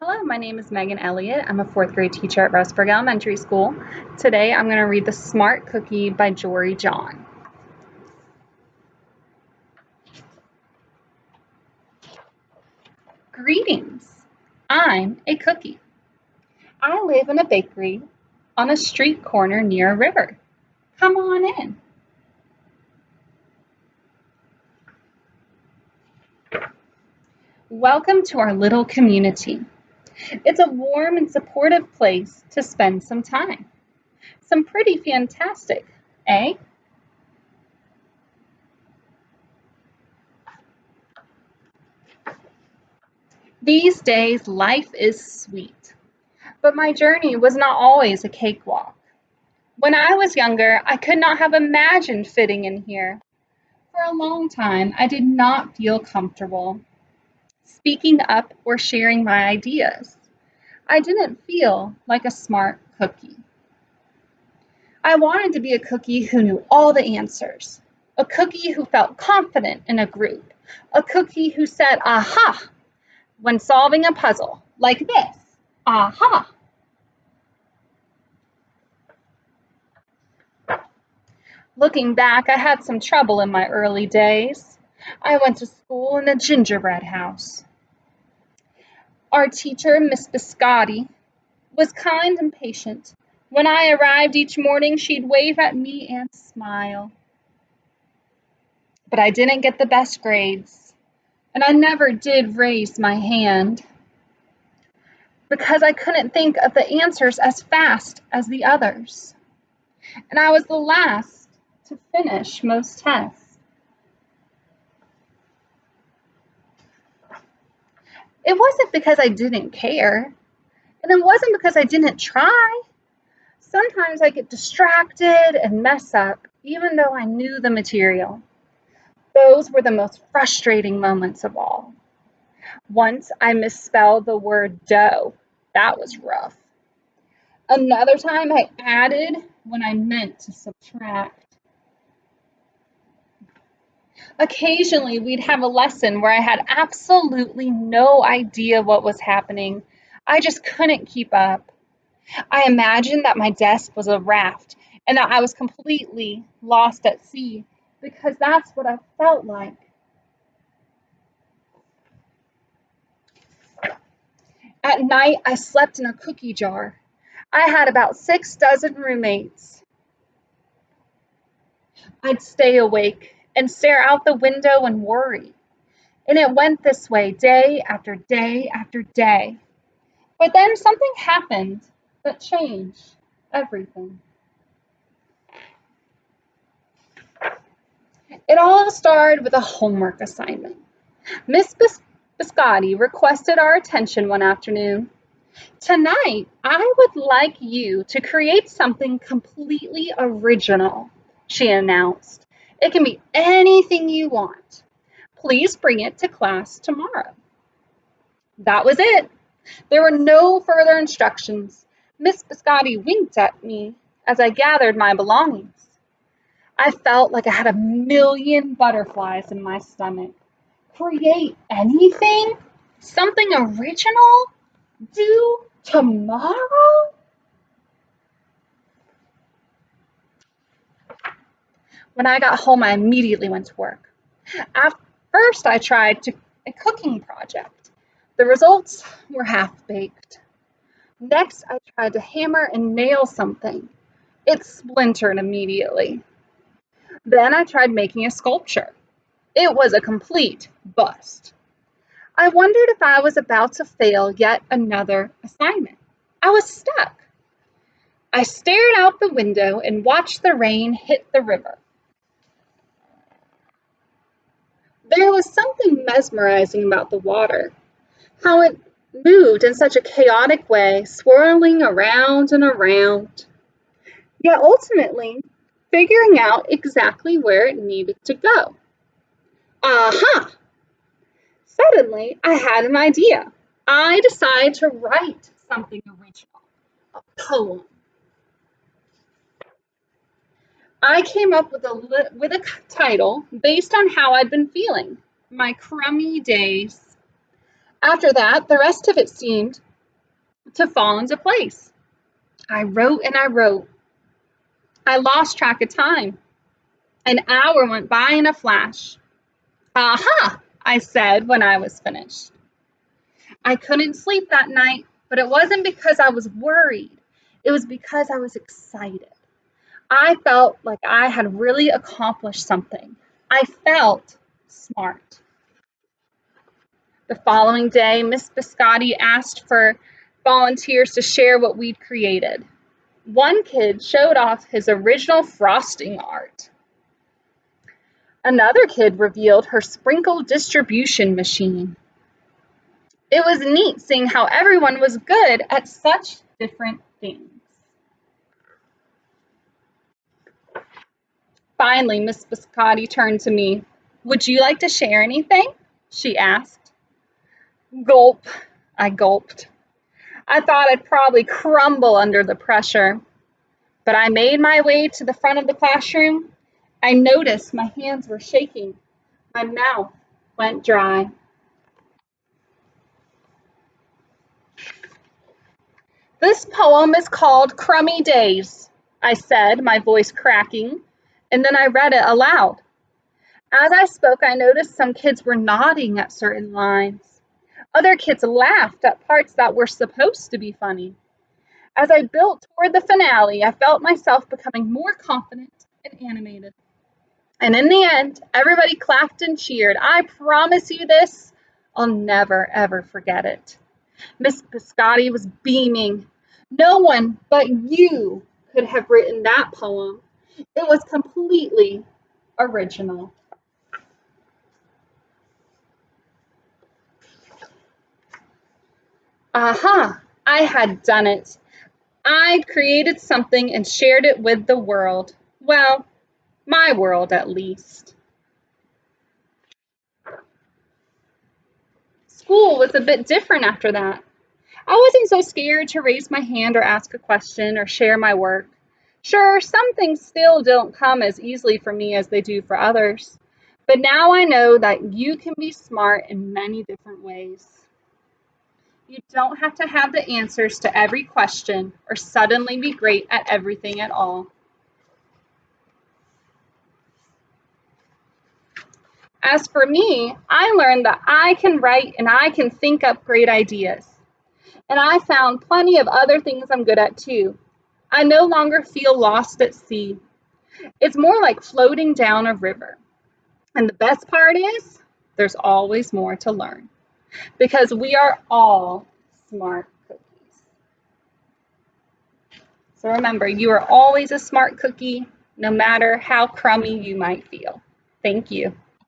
Hello, my name is Megan Elliott. I'm a fourth grade teacher at Rusburg Elementary School. Today I'm going to read The Smart Cookie by Jory John. Greetings. I'm a cookie. I live in a bakery on a street corner near a river. Come on in. Welcome to our little community. It's a warm and supportive place to spend some time. Some pretty fantastic, eh? These days, life is sweet, but my journey was not always a cakewalk. When I was younger, I could not have imagined fitting in here. For a long time, I did not feel comfortable speaking up or sharing my ideas. I didn't feel like a smart cookie. I wanted to be a cookie who knew all the answers, a cookie who felt confident in a group, a cookie who said, aha, when solving a puzzle, like this, aha. Looking back, I had some trouble in my early days. I went to school in a gingerbread house. Our teacher, Miss Biscotti, was kind and patient. When I arrived each morning, she'd wave at me and smile. But I didn't get the best grades, and I never did raise my hand because I couldn't think of the answers as fast as the others. And I was the last to finish most tests. It wasn't because I didn't care, and it wasn't because I didn't try. Sometimes I get distracted and mess up, even though I knew the material. Those were the most frustrating moments of all. Once I misspelled the word dough. That was rough. Another time I added when I meant to subtract. Occasionally, we'd have a lesson where I had absolutely no idea what was happening. I just couldn't keep up. I imagined that my desk was a raft and that I was completely lost at sea because that's what I felt like. At night, I slept in a cookie jar. I had about 6 dozen roommates. I'd stay awake and stare out the window and worry. And it went this way day after day after day. But then something happened that changed everything. It all started with a homework assignment. Miss Biscotti requested our attention one afternoon. Tonight, I would like you to create something completely original, she announced. It can be anything you want. Please bring it to class tomorrow. That was it. There were no further instructions. Miss Biscotti winked at me as I gathered my belongings. I felt like I had a million butterflies in my stomach. Create anything? Something original? Due tomorrow? When I got home, I immediately went to work. At first, I tried a cooking project. The results were half-baked. Next, I tried to hammer and nail something. It splintered immediately. Then I tried making a sculpture. It was a complete bust. I wondered if I was about to fail yet another assignment. I was stuck. I stared out the window and watched the rain hit the river. There was something mesmerizing about the water, how it moved in such a chaotic way, swirling around and around, yet ultimately figuring out exactly where it needed to go. Aha! Suddenly, I had an idea. I decided to write something original, a poem. I came up with a title based on how I'd been feeling, my crummy days. After that, the rest of it seemed to fall into place. I wrote and I wrote. I lost track of time. An hour went by in a flash. Aha, I said when I was finished. I couldn't sleep that night, but it wasn't because I was worried. It was because I was excited. I felt like I had really accomplished something. I felt smart. The following day, Miss Biscotti asked for volunteers to share what we'd created. One kid showed off his original frosting art. Another kid revealed her sprinkle distribution machine. It was neat seeing how everyone was good at such different things. Finally, Miss Biscotti turned to me. Would you like to share anything? She asked. Gulp, I gulped. I thought I'd probably crumble under the pressure, but I made my way to the front of the classroom. I noticed my hands were shaking. My mouth went dry. This poem is called Crummy Days, I said, my voice cracking, and then I read it aloud. As I spoke, I noticed some kids were nodding at certain lines. Other kids laughed at parts that were supposed to be funny. As I built toward the finale, I felt myself becoming more confident and animated. And in the end, everybody clapped and cheered. I promise you this, I'll never, ever forget it. Miss Biscotti was beaming. No one but you could have written that poem. It was completely original. Aha! I had done it. I'd created something and shared it with the world. Well, my world at least. School was a bit different after that. I wasn't so scared to raise my hand or ask a question or share my work. Sure, some things still don't come as easily for me as they do for others. But now I know that you can be smart in many different ways. You don't have to have the answers to every question or suddenly be great at everything at all. As for me, I learned that I can write and I can think up great ideas. And I found plenty of other things I'm good at too. I no longer feel lost at sea. It's more like floating down a river. And the best part is, there's always more to learn because we are all smart cookies. So remember, you are always a smart cookie, no matter how crummy you might feel. Thank you.